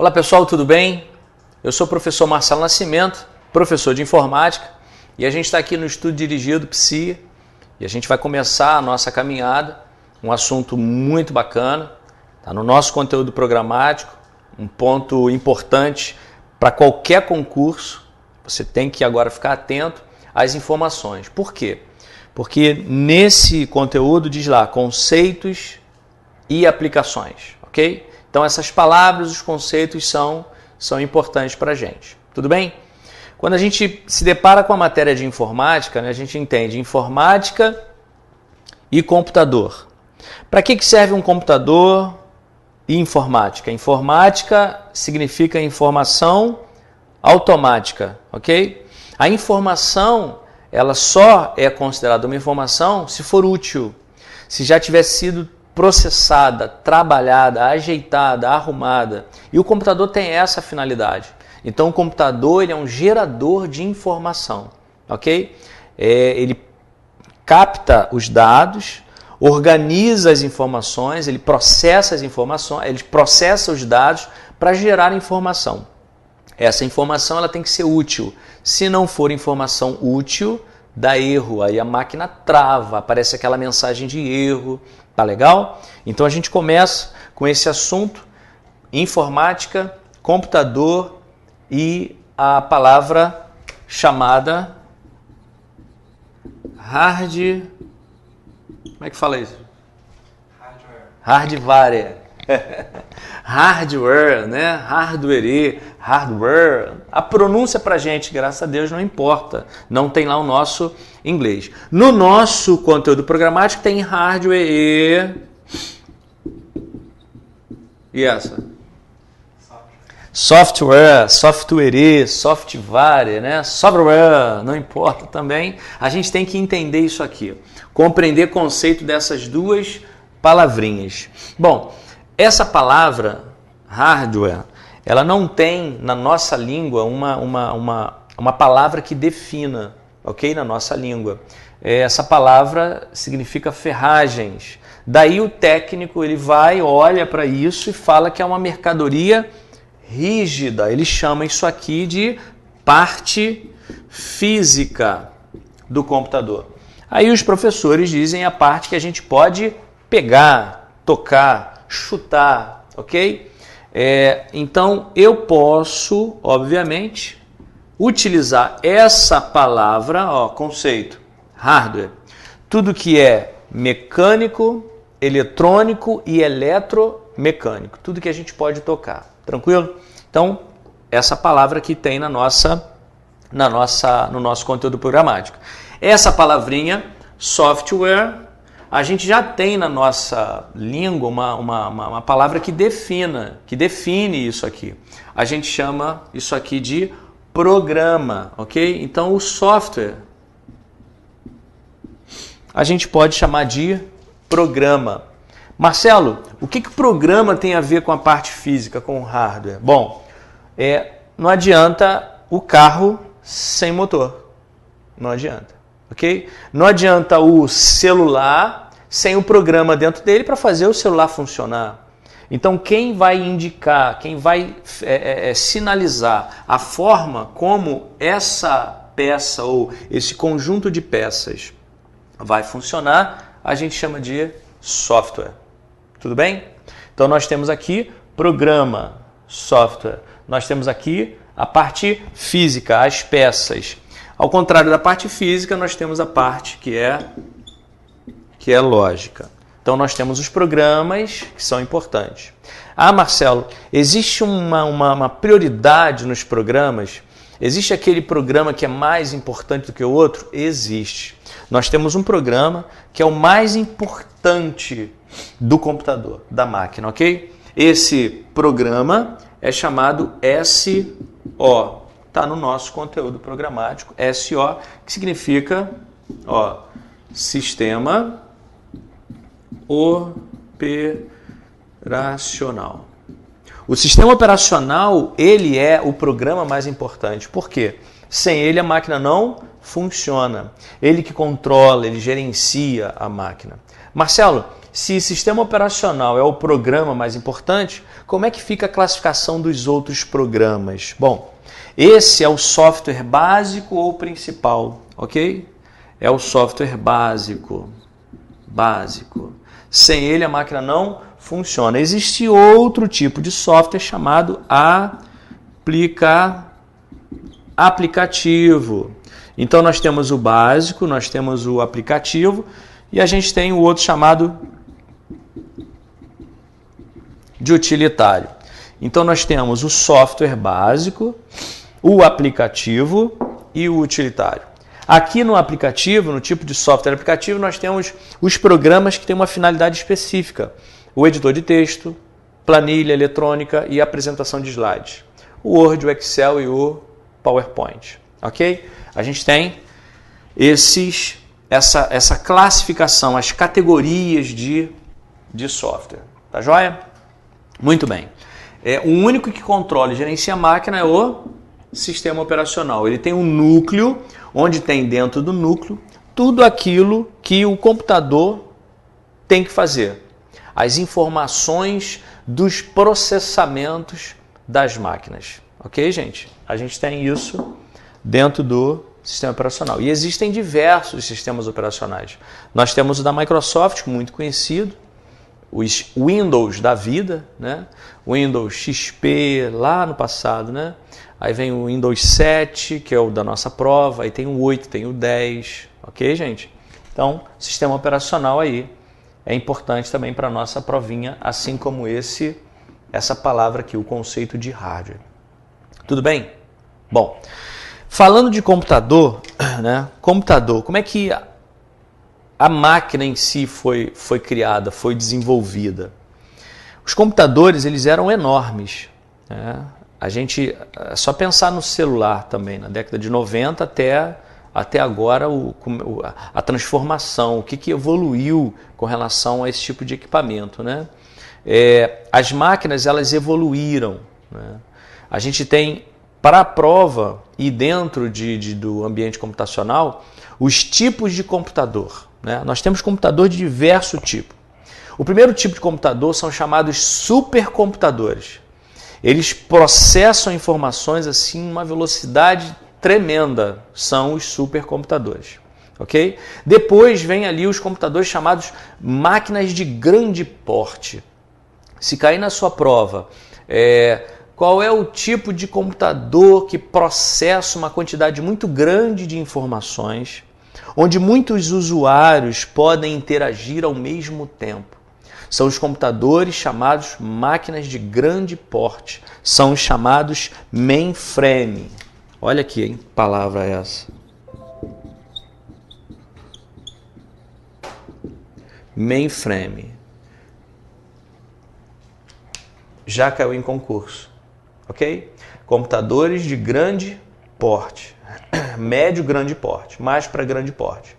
Olá pessoal, tudo bem? Eu sou o professor Marcelo Nascimento, professor de informática, e a gente está aqui no Estudo Dirigido Psi e a gente vai começar a nossa caminhada, um assunto muito bacana, tá no nosso conteúdo programático, um ponto importante para qualquer concurso. Você tem que agora ficar atento às informações. Por quê? Porque nesse conteúdo diz lá conceitos e aplicações, ok? Então essas palavras, os conceitos são importantes para a gente, tudo bem? Quando a gente se depara com a matéria de informática, né, a gente entende informática e computador. Para que serve um computador e informática? Informática significa informação automática, ok? A informação, ela só é considerada uma informação se for útil, se já tiver sido processada, trabalhada, ajeitada, arrumada. E o computador tem essa finalidade. Então o computador ele é um gerador de informação, ok? Ele capta os dados, organiza as informações, ele processa as informações, ele processa os dados para gerar informação. Essa informação ela tem que ser útil. Se não for informação útil, dá erro, aí a máquina trava, aparece aquela mensagem de erro. Tá legal? Então a gente começa com esse assunto, informática, computador e a palavra chamada como é que fala isso? Hardware. Hardware, né? Hardware. A pronúncia pra gente, graças a Deus, não importa. Não tem lá o nosso inglês. No nosso conteúdo programático tem hardware e essa? Software, né? Software, não importa também. A gente tem que entender isso aqui. Compreender o conceito dessas duas palavrinhas. Bom, essa palavra, hardware, ela não tem na nossa língua uma palavra que defina, ok? Na nossa língua. Essa palavra significa ferragens. Daí o técnico ele vai, olha para isso e fala que é uma mercadoria rígida. Ele chama isso aqui de parte física do computador. Aí os professores dizem a parte que a gente pode pegar, tocar, chutar, ok? Então eu posso, obviamente, utilizar essa palavra, conceito, hardware, tudo que é mecânico, eletrônico e eletromecânico, tudo que a gente pode tocar, tranquilo? Então essa palavra que tem no nosso conteúdo programático. Essa palavrinha, software, a gente já tem na nossa língua uma palavra que define isso aqui. A gente chama isso aqui de programa, ok? Então o software a gente pode chamar de programa. Marcelo, o que programa tem a ver com a parte física, com o hardware? Bom, não adianta o carro sem motor. Não adianta. Ok? Não adianta o celular sem o programa dentro dele para fazer o celular funcionar. Então, quem vai indicar, quem vai sinalizar a forma como essa peça ou esse conjunto de peças vai funcionar, a gente chama de software. Tudo bem? Então, nós temos aqui programa, software. Nós temos aqui a parte física, as peças. Ao contrário da parte física, nós temos a parte que é lógica. Então, nós temos os programas que são importantes. Ah, Marcelo, existe uma prioridade nos programas? Existe aquele programa que é mais importante do que o outro? Existe. Nós temos um programa que é o mais importante do computador, da máquina, ok? Esse programa é chamado SO. Está no nosso conteúdo programático, SO, que significa Sistema Operacional. O sistema operacional, ele é o programa mais importante. Por quê? Sem ele a máquina não funciona. Ele que controla, ele gerencia a máquina. Marcelo, se sistema operacional é o programa mais importante, como é que fica a classificação dos outros programas? Bom, esse é o software básico ou principal, ok? É o software básico. Sem ele a máquina não funciona. Existe outro tipo de software chamado aplicativo. Então nós temos o básico, nós temos o aplicativo e a gente tem o outro chamado de utilitário. Então nós temos o software básico, o aplicativo e o utilitário. Aqui no aplicativo, no tipo de software aplicativo, nós temos os programas que têm uma finalidade específica. O editor de texto, planilha eletrônica e apresentação de slides. O Word, o Excel e o PowerPoint. Ok? A gente tem essa classificação, as categorias de software. Tá joia? Muito bem. O único que controla e gerencia a máquina é o sistema operacional. Ele tem um núcleo, onde tem dentro do núcleo tudo aquilo que o computador tem que fazer. As informações dos processamentos das máquinas. Ok, gente? A gente tem isso dentro do sistema operacional. E existem diversos sistemas operacionais. Nós temos o da Microsoft, muito conhecido, os Windows da vida, né? Windows XP lá no passado, né? Aí vem o Windows 7, que é o da nossa prova, aí tem o 8, tem o 10, ok, gente? Então, sistema operacional aí é importante também para a nossa provinha, assim como essa palavra aqui, o conceito de hardware. Tudo bem? Bom, falando de computador, né? Computador, como é que a máquina em si foi criada, foi desenvolvida? Os computadores, eles eram enormes, né? A gente, é só pensar no celular também, na década de 90 até agora, a transformação, o que evoluiu com relação a esse tipo de equipamento, né? As máquinas, elas evoluíram, né? A gente tem, para a prova e dentro do ambiente computacional, os tipos de computador, né? Nós temos computador de diverso tipo. O primeiro tipo de computador são chamados supercomputadores. Eles processam informações assim uma velocidade tremenda, são os supercomputadores, ok? Depois vem ali os computadores chamados máquinas de grande porte. Se cair na sua prova, qual é o tipo de computador que processa uma quantidade muito grande de informações, onde muitos usuários podem interagir ao mesmo tempo? São os computadores chamados máquinas de grande porte. São os chamados mainframe. Olha aqui, hein? Palavra essa. Mainframe. Já caiu em concurso. Ok? Computadores de grande porte. Médio, grande porte. Mais para grande porte.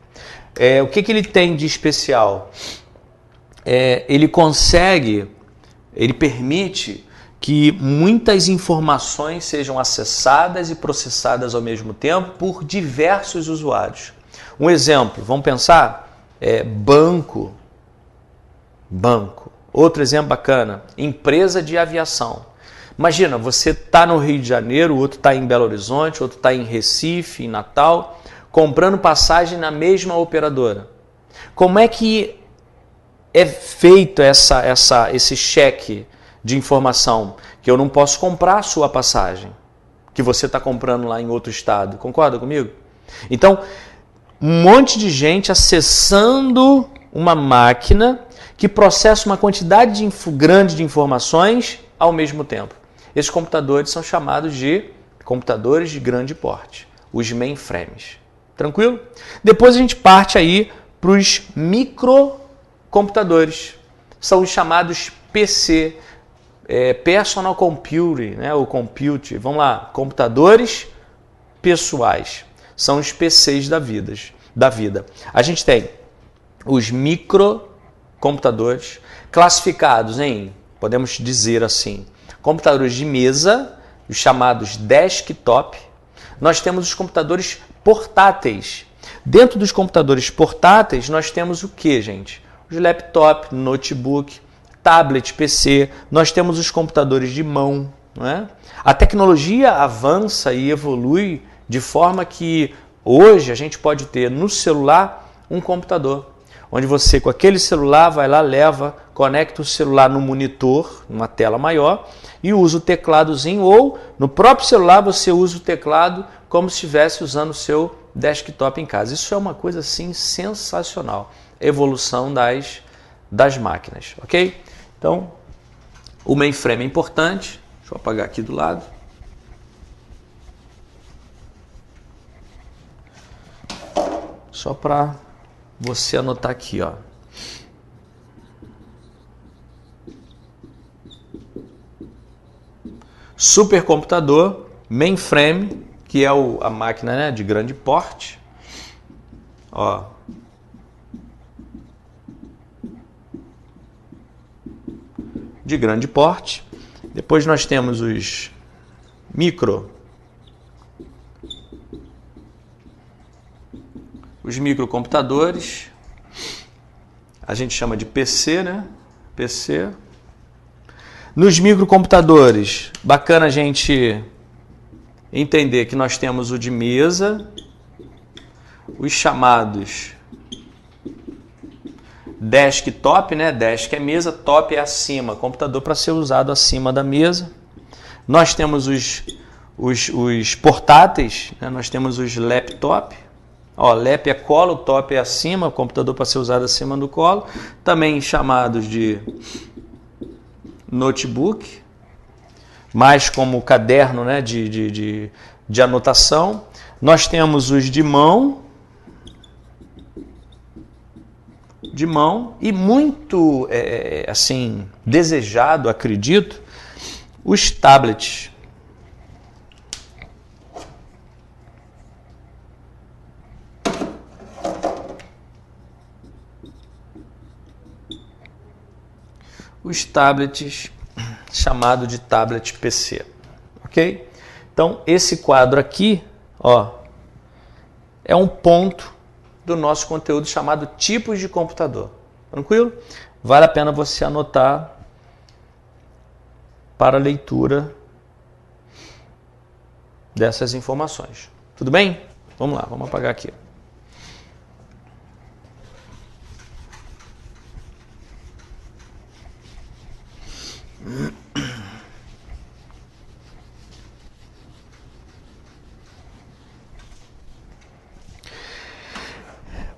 O que ele tem de especial? Ele permite que muitas informações sejam acessadas e processadas ao mesmo tempo por diversos usuários. Um exemplo, vamos pensar, banco. Outro exemplo bacana, empresa de aviação. Imagina, você está no Rio de Janeiro, o outro está em Belo Horizonte, outro está em Recife, em Natal, comprando passagem na mesma operadora. Como é que é feito esse cheque de informação? Que eu não posso comprar a sua passagem, que você está comprando lá em outro estado. Concorda comigo? Então, um monte de gente acessando uma máquina que processa uma quantidade grande de informações ao mesmo tempo. Esses computadores são chamados de computadores de grande porte, os mainframes. Tranquilo? Depois a gente parte aí para os microcomputadores. São os chamados PC, Personal Computing, né? O Compute. Vamos lá, computadores pessoais. São os PCs da vida. A gente tem os microcomputadores classificados em, podemos dizer assim, computadores de mesa, os chamados desktop. Nós temos os computadores portáteis. Dentro dos computadores portáteis, nós temos o que, gente? Os laptop, notebook, tablet, PC, nós temos os computadores de mão. Não é? A tecnologia avança e evolui de forma que hoje a gente pode ter no celular um computador, onde você com aquele celular vai lá, leva, conecta o celular no monitor, numa tela maior, e usa o tecladozinho, ou no próprio celular você usa o teclado como se estivesse usando o seu desktop em casa. Isso é uma coisa assim sensacional, evolução das máquinas, ok? Então, o mainframe é importante, deixa eu apagar aqui do lado. Só para você anotar aqui, ó. Supercomputador, mainframe, que é a máquina, né, de grande porte. Ó. De grande porte. Depois nós temos os microcomputadores. A gente chama de PC, né? PC. Nos microcomputadores, bacana a gente entender que nós temos o de mesa, os chamados desktop, né? Desk é mesa, top é acima, computador para ser usado acima da mesa. Nós temos os portáteis, né? Nós temos os laptop. Ó, lap é colo, top é acima, computador para ser usado acima do colo. Também chamados de notebook, mais como caderno, né, de anotação. Nós temos os de mão e muito assim desejado, acredito, os tablets. Os tablets, chamado de tablet PC, ok? Então, esse quadro aqui, ó, é um ponto do nosso conteúdo chamado tipos de computador. Tranquilo? Vale a pena você anotar para a leitura dessas informações. Tudo bem? Vamos lá, vamos apagar aqui.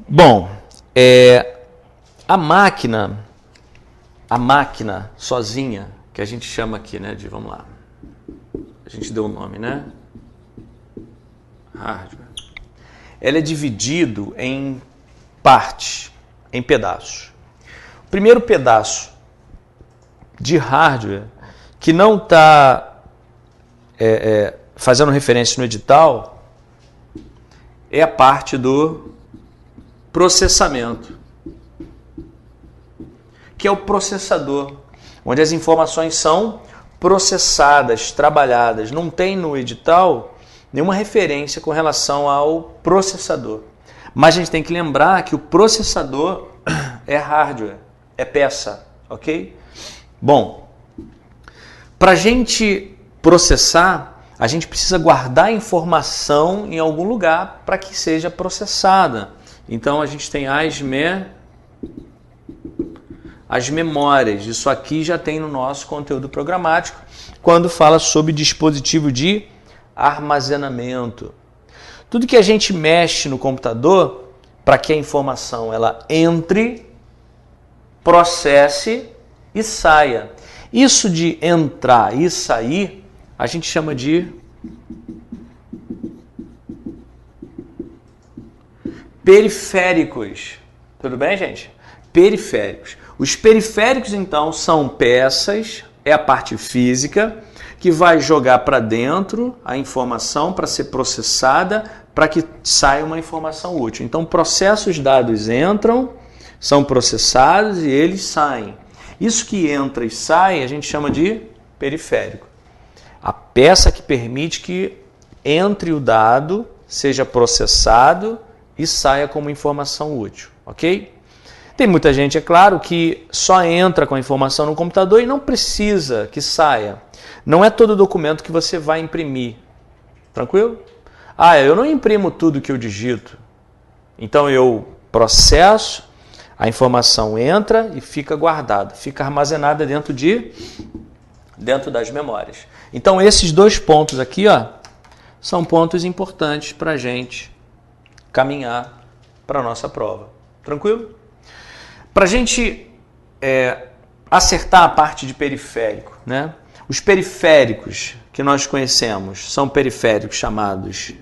Bom, a máquina sozinha, que a gente chama aqui, né, de, vamos lá, a gente deu o nome, né, hardware, ela é dividido em partes, em pedaços. O primeiro pedaço de hardware, que não está fazendo referência no edital, é a parte do processamento, que é o processador, onde as informações são processadas, trabalhadas. Não tem no edital nenhuma referência com relação ao processador. Mas a gente tem que lembrar que o processador é hardware, é peça, ok? Bom, para a gente processar, a gente precisa guardar a informação em algum lugar para que seja processada. Então a gente tem as memórias. Isso aqui já tem no nosso conteúdo programático, quando fala sobre dispositivo de armazenamento. Tudo que a gente mexe no computador para que a informação ela entre, processe e saia. Isso de entrar e sair, a gente chama de periféricos. Tudo bem, gente? Periféricos. Os periféricos, então, são peças, é a parte física, que vai jogar para dentro a informação para ser processada, para que saia uma informação útil. Então, processos dados entram, são processados e eles saem. Isso que entra e sai, a gente chama de periférico. A peça que permite que entre o dado, seja processado e saia como informação útil, ok? Tem muita gente, é claro, que só entra com a informação no computador e não precisa que saia. Não é todo documento que você vai imprimir, tranquilo? Ah, eu não imprimo tudo que eu digito. Então eu processo, a informação entra e fica guardada, fica armazenada dentro das memórias. Então esses dois pontos aqui, ó, são pontos importantes para a gente caminhar para a nossa prova. Tranquilo? Para a gente acertar a parte de periférico, né? Os periféricos que nós conhecemos são periféricos chamados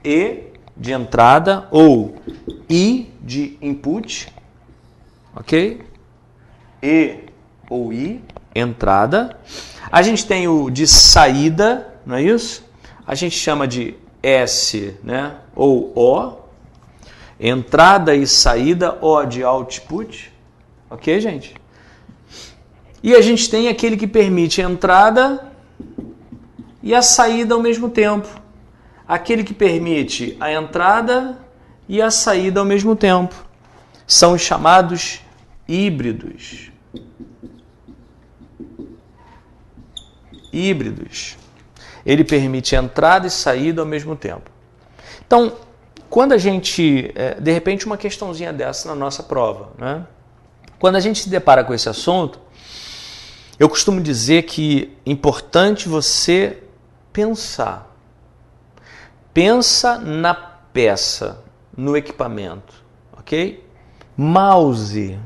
E de entrada ou I de input, ok? E ou I, entrada. A gente tem o de saída, não é isso? A gente chama de S, né? Ou O. Entrada e saída, O de output. Ok, gente? E a gente tem aquele que permite a entrada e a saída ao mesmo tempo. Aquele que permite a entrada e a saída ao mesmo tempo. São os chamados híbridos. Híbridos. Ele permite entrada e saída ao mesmo tempo. Então, quando a gente, de repente, uma questãozinha dessa na nossa prova, né? Quando a gente se depara com esse assunto, eu costumo dizer que é importante você pensar. Pensa na peça, no equipamento, ok? Mouse,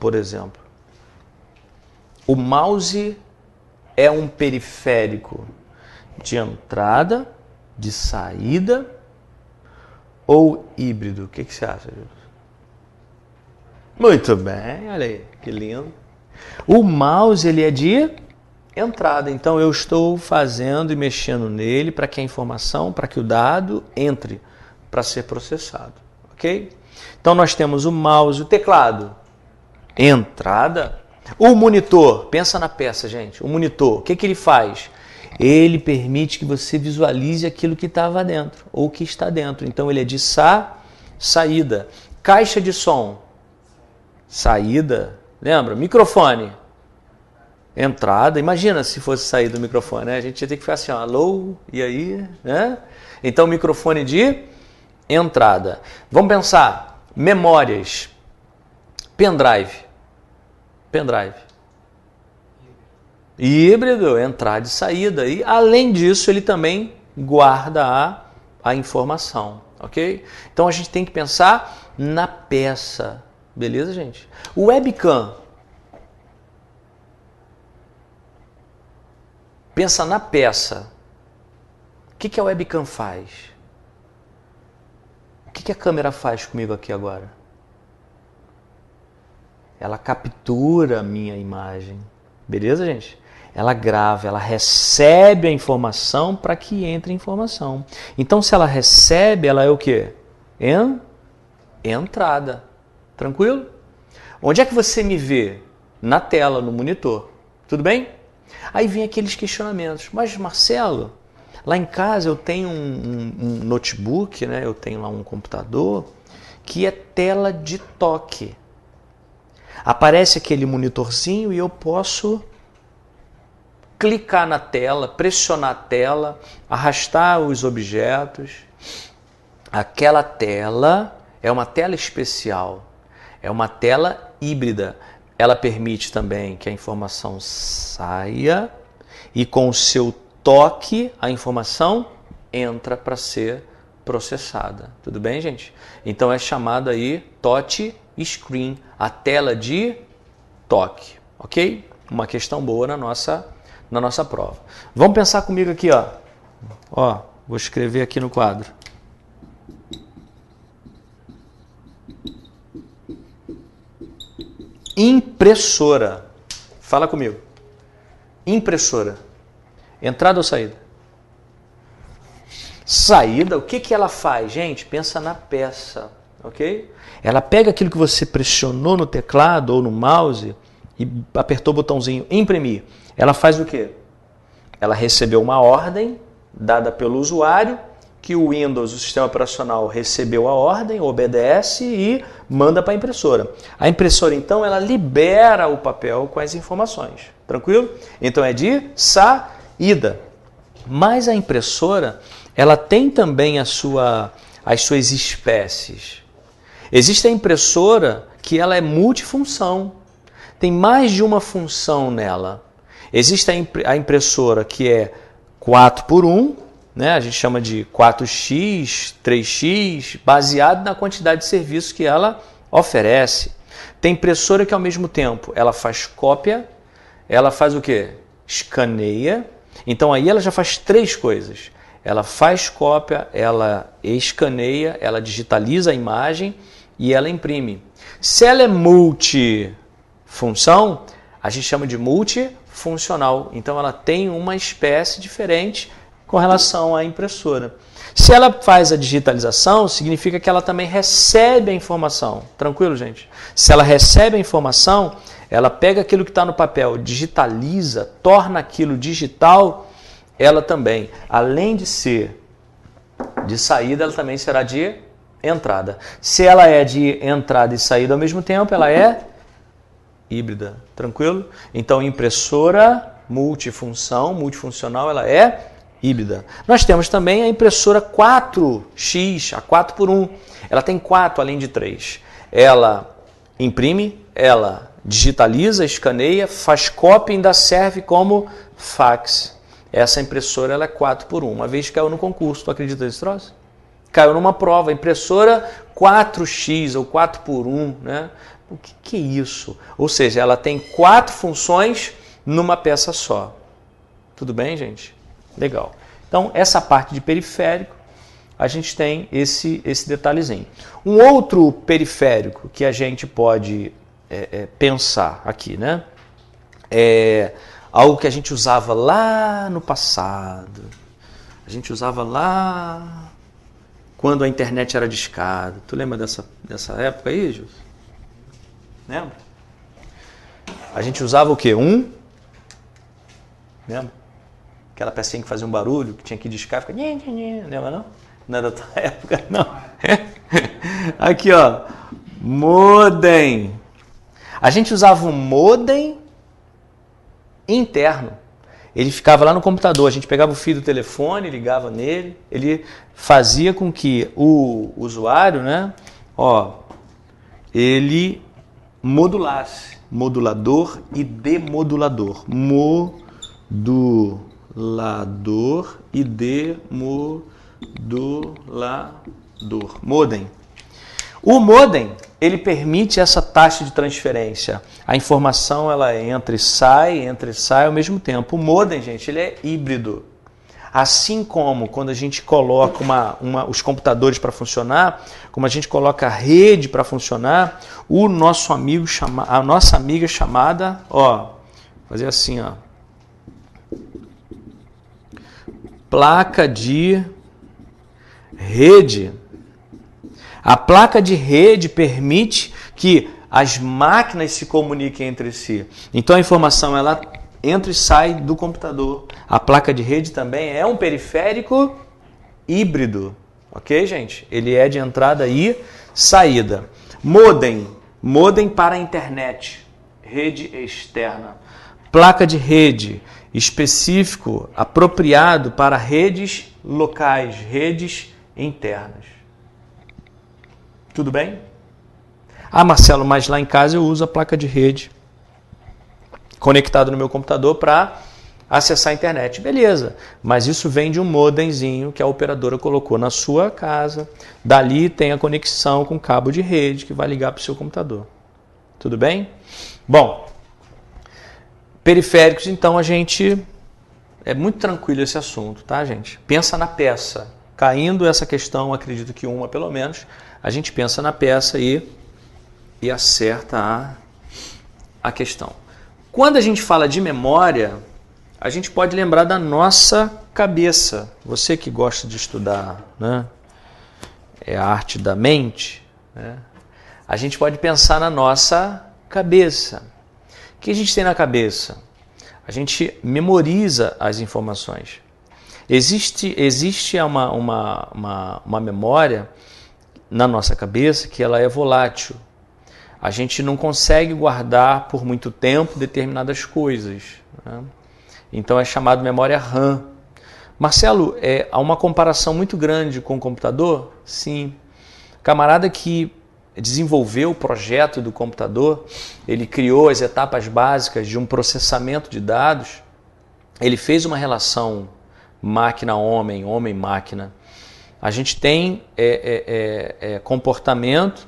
por exemplo. O mouse é um periférico de entrada, de saída ou híbrido? O que você acha, Jesus? Muito bem, olha aí, que lindo. O mouse ele é de entrada, então eu estou fazendo e mexendo nele para que a informação, para que o dado entre para ser processado, ok? Então nós temos o mouse, o teclado, entrada. O monitor, pensa na peça, gente. O monitor, o que ele faz? Ele permite que você visualize aquilo que estava dentro ou que está dentro. Então ele é de saída. Caixa de som, saída. Lembra? Microfone, entrada. Imagina se fosse sair do microfone, né? A gente ia ter que ficar assim, ó, alô, e aí? Né? Então microfone de entrada. Vamos pensar, memórias, pendrive. Híbrido, entrada e saída. E além disso, ele também guarda a informação, ok? Então a gente tem que pensar na peça. Beleza, gente? O webcam. Pensa na peça. O que a webcam faz? O que a câmera faz comigo aqui agora? Ela captura a minha imagem. Beleza, gente? Ela grava, ela recebe a informação para que entre a informação. Então, se ela recebe, ela é o quê? Entrada. Tranquilo? Onde é que você me vê? Na tela, no monitor. Tudo bem? Aí vem aqueles questionamentos. Mas, Marcelo, lá em casa eu tenho um notebook, né? Eu tenho lá um computador que é tela de toque. Aparece aquele monitorzinho e eu posso clicar na tela, pressionar a tela, arrastar os objetos. Aquela tela é uma tela especial, é uma tela híbrida. Ela permite também que a informação saia e com o seu toque a informação entra para ser processada. Tudo bem, gente? Então é chamada aí touch screen, a tela de toque, ok? Uma questão boa na nossa prova. Vamos pensar comigo aqui, ó. Ó, vou escrever aqui no quadro. Impressora. Fala comigo. Impressora. Entrada ou saída? Saída, o que ela faz? Gente, pensa na peça, ok? Ela pega aquilo que você pressionou no teclado ou no mouse e apertou o botãozinho imprimir. Ela faz o quê? Ela recebeu uma ordem dada pelo usuário que o Windows, o sistema operacional, recebeu a ordem, obedece e manda para a impressora. A impressora, então, ela libera o papel com as informações. Tranquilo? Então é de saída. Mas a impressora, ela tem também as suas espécies. Existe a impressora que ela é multifunção. Tem mais de uma função nela. Existe a impressora que é 4x1, né? A gente chama de 4x, 3x, baseado na quantidade de serviços que ela oferece. Tem impressora que ao mesmo tempo ela faz cópia, ela faz o quê? Escaneia. Então aí ela já faz 3 coisas. Ela faz cópia, ela escaneia, ela digitaliza a imagem e ela imprime. Se ela é multifunção, a gente chama de multifuncional. Então ela tem uma espécie diferente com relação à impressora. Se ela faz a digitalização, significa que ela também recebe a informação. Tranquilo, gente? Se ela recebe a informação, ela pega aquilo que está no papel, digitaliza, torna aquilo digital, ela também, além de ser de saída, ela também será de entrada. Se ela é de entrada e saída ao mesmo tempo, ela é híbrida. Tranquilo? Então, impressora multifuncional, ela é híbrida. Nós temos também a impressora 4x, a 4x1. Ela tem 4 além de 3. Ela imprime, ela digitaliza, escaneia, faz cópia e ainda serve como fax. Essa impressora ela é 4x1. Uma vez caiu no concurso, tu acredita nesse troço? Caiu numa prova, impressora 4x ou 4x1, né? O que é isso? Ou seja, ela tem 4 funções numa peça só. Tudo bem, gente? Legal. Então, essa parte de periférico, a gente tem esse detalhezinho. Um outro periférico que a gente pode pensar aqui, né? É algo que a gente usava lá no passado. A gente usava lá quando a internet era discada. Tu lembra dessa época aí, Jus? Lembra? A gente usava o quê? Lembra? Aquela pecinha que fazia um barulho, que tinha que discar, fica... Lembra não? Não é da tua época, não. Aqui, ó. Modem. A gente usava um modem interno. Ele ficava lá no computador. A gente pegava o fio do telefone, ligava nele. Ele fazia com que o usuário, né? Ó, ele modulasse. Modulador e demodulador. Modulador e demodulador. Modem. O modem, ele permite essa taxa de transferência. A informação ela entra e sai ao mesmo tempo. O modem, gente, ele é híbrido. Assim como quando a gente coloca os computadores para funcionar, como a gente coloca a rede para funcionar, a nossa amiga chamada, ó, fazer assim, ó, placa de rede. A placa de rede permite que as máquinas se comuniquem entre si. Então a informação ela entra e sai do computador. A placa de rede também é um periférico híbrido. Ok, gente? Ele é de entrada e saída. Modem para a internet. Rede externa. Placa de rede específico, apropriado para redes locais, redes internas. Tudo bem? Ah, Marcelo, mas lá em casa eu uso a placa de rede conectado no meu computador para acessar a internet. Beleza, mas isso vem de um modemzinho que a operadora colocou na sua casa. Dali tem a conexão com cabo de rede que vai ligar para o seu computador. Tudo bem? Bom, periféricos, então a gente... É muito tranquilo esse assunto, tá, gente? Pensa na peça. Caindo essa questão, acredito que uma pelo menos, a gente pensa na peça e acerta a questão. Quando a gente fala de memória, a gente pode lembrar da nossa cabeça. Você que gosta de estudar, né? É a arte da mente, né? A gente pode pensar na nossa cabeça. O que a gente tem na cabeça? A gente memoriza as informações. Existe uma memória na nossa cabeça que ela é volátil. A gente não consegue guardar por muito tempo determinadas coisas, né? Então é chamado memória RAM. Marcelo, há uma comparação muito grande com o computador? Sim. Camarada que desenvolveu o projeto do computador, ele criou as etapas básicas de um processamento de dados, ele fez uma relação máquina-homem, homem-máquina. A gente tem comportamento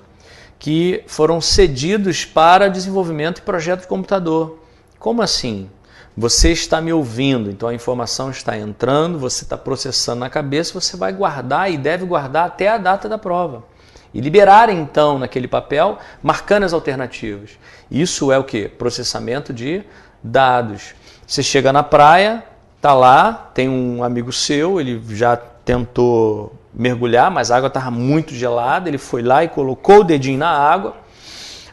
que foram cedidos para desenvolvimento e projeto de computador. Como assim? Você está me ouvindo, então a informação está entrando, você está processando na cabeça, você vai guardar e deve guardar até a data da prova. E liberar então naquele papel, marcando as alternativas. Isso é o quê? Processamento de dados. Você chega na praia, está lá, tem um amigo seu, ele já tentou mergulhar, mas a água estava muito gelada, ele foi lá e colocou o dedinho na água,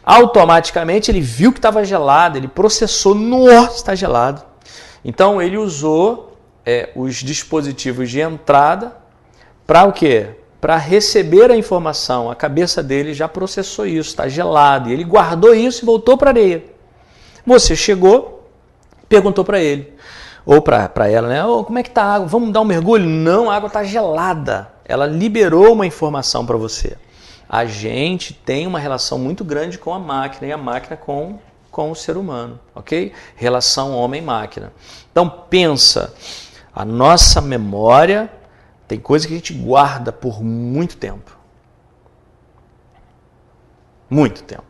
automaticamente ele viu que estava gelado, ele processou, nossa, está gelado. Então ele usou os dispositivos de entrada para o quê? Para receber a informação. A cabeça dele já processou isso, está gelado, e ele guardou isso e voltou para a areia. Você chegou, perguntou para ele, ou para ela, né? Oh, como é que está a água? Vamos dar um mergulho? Não, a água está gelada. Ela liberou uma informação para você. A gente tem uma relação muito grande com a máquina e a máquina com o ser humano, ok? Relação homem-máquina. Então pensa, a nossa memória tem coisa que a gente guarda por muito tempo. Muito tempo.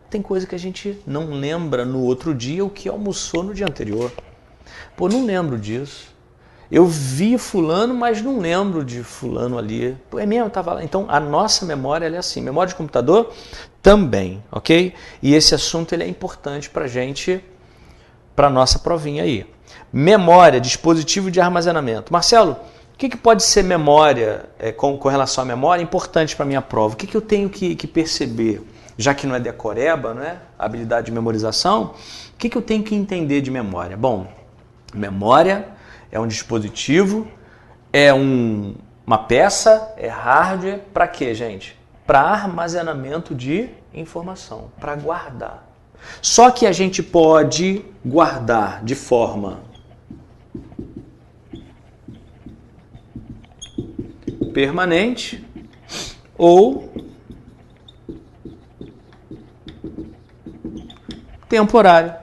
Tem coisa que a gente não lembra no outro dia o que almoçou no dia anterior. Pô, não lembro disso. Eu vi fulano, mas não lembro de fulano ali. Pô, é mesmo, estava lá. Então, a nossa memória ela é assim. Memória de computador também, ok? E esse assunto ele é importante para a gente, para a nossa provinha aí. Memória, dispositivo de armazenamento. Marcelo, o que pode ser memória com relação à memória importante para a minha prova? O que eu tenho que perceber? Já que não é decoreba, né? Habilidade de memorização, o que eu tenho que entender de memória? Bom, memória é um dispositivo, é uma peça, é hardware, para quê, gente? Para armazenamento de informação, para guardar. Só que a gente pode guardar de forma permanente ou temporário.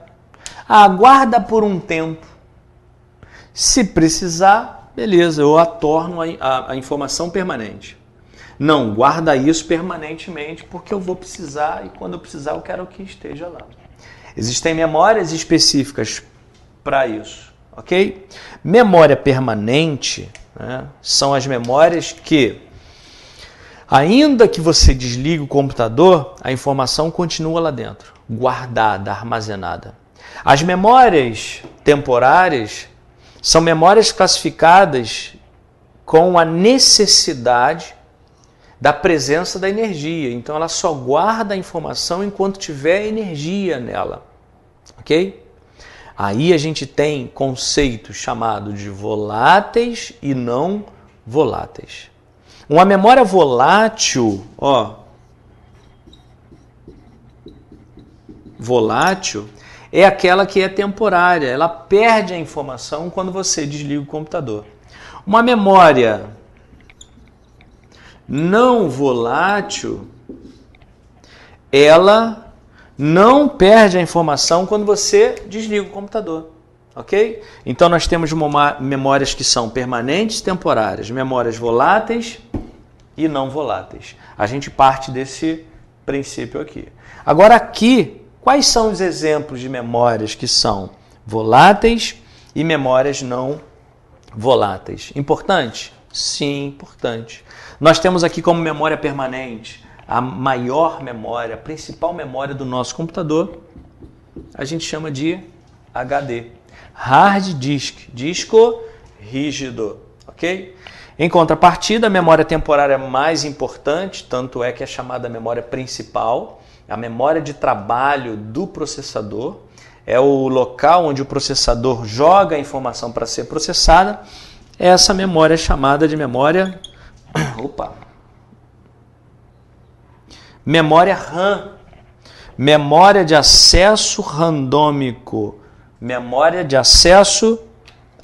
Guarda por um tempo. Se precisar, beleza, eu torno a informação permanente. Não, guarda isso permanentemente porque eu vou precisar e quando eu precisar eu quero que esteja lá. Existem memórias específicas para isso, ok? Memória permanente, né, são as memórias que, ainda que você desligue o computador, a informação continua lá dentro, guardada, armazenada. As memórias temporárias são memórias classificadas com a necessidade da presença da energia. Então, ela só guarda a informação enquanto tiver energia nela. Ok? Aí a gente tem conceitos chamados de voláteis e não voláteis. Uma memória volátil, volátil, é aquela que é temporária, ela perde a informação quando você desliga o computador. Uma memória não volátil, ela não perde a informação quando você desliga o computador, ok? Então nós temos memórias que são permanentes e temporárias, memórias voláteis e não voláteis. A gente parte desse princípio aqui. Agora aqui, quais são os exemplos de memórias que são voláteis e memórias não voláteis? Importante? Sim, importante. Nós temos aqui como memória permanente a maior memória, a principal memória do nosso computador, a gente chama de HD. Hard Disk, disco rígido, ok? Em contrapartida, a memória temporária mais importante, tanto é que é chamada memória principal, a memória de trabalho do processador, é o local onde o processador joga a informação para ser processada, Essa memória é chamada de memória... Opa! Memória RAM. Memória de acesso randômico. Memória de acesso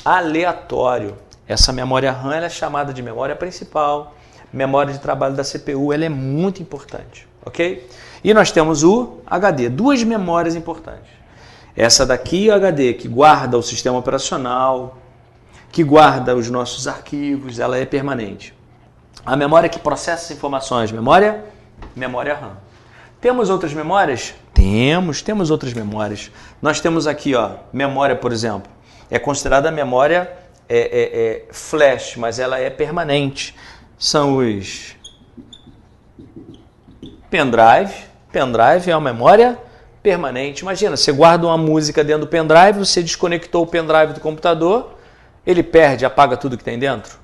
aleatório. Essa memória RAM ela é chamada de memória principal. Memória de trabalho da CPU, ela é muito importante, ok? E nós temos o HD, duas memórias importantes. Essa daqui é o HD, que guarda o sistema operacional, que guarda os nossos arquivos, ela é permanente. A memória que processa as informações, memória RAM. Temos outras memórias? Temos outras memórias. Nós temos aqui, ó, memória, por exemplo, é considerada memória flash, mas ela é permanente. São os pendrive. Pendrive é uma memória permanente. Imagina, você guarda uma música dentro do pendrive, você desconectou o pendrive do computador, ele perde, apaga tudo que tem dentro?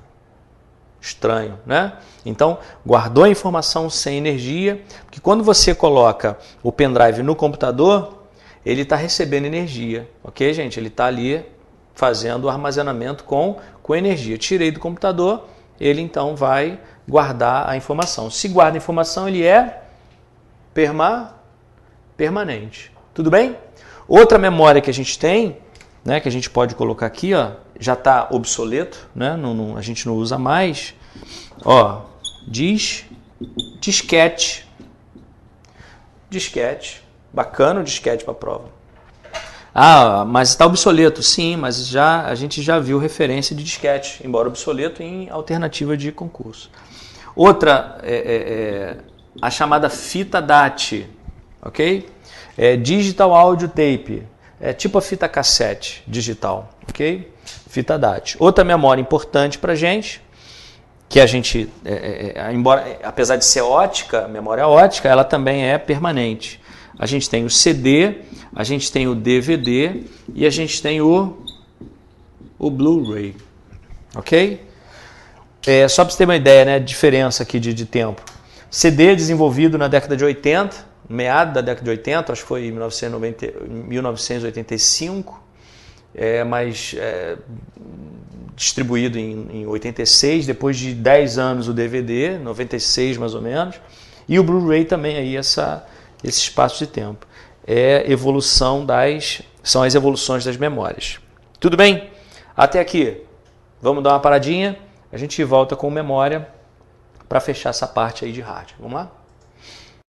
Estranho, né? Então, guardou a informação sem energia, porque quando você coloca o pendrive no computador, ele está recebendo energia, ok, gente? Ele está ali fazendo o armazenamento com energia. Tirei do computador, ele então vai guardar a informação. Se guarda a informação, ele é permanente. Tudo bem? Outra memória que a gente tem, né, que a gente pode colocar aqui, ó, já está obsoleto, né? A gente não usa mais. Ó, disquete. Disquete. Bacana o disquete para a prova. Ah, mas está obsoleto. Sim, mas a gente já viu referência de disquete, embora obsoleto, em alternativa de concurso. Outra a chamada fita DAT, ok? Digital Audio Tape, tipo a fita cassete digital, ok? Fita DAT. Outra memória importante para a gente, que a gente, embora, apesar de ser ótica, memória ótica, ela também é permanente. A gente tem o CD, a gente tem o DVD e a gente tem o Blu-ray, ok? Só para você ter uma ideia, né, diferença aqui de tempo. CD desenvolvido na década de 80, meado da década de 80, acho que foi em 1985, mas distribuído em 86, depois de 10 anos o DVD, 96 mais ou menos, e o Blu-ray também aí esse espaço de tempo. São as evoluções das memórias. Tudo bem? Até aqui. Vamos dar uma paradinha, a gente volta com memória para fechar essa parte aí de hardware. Vamos lá?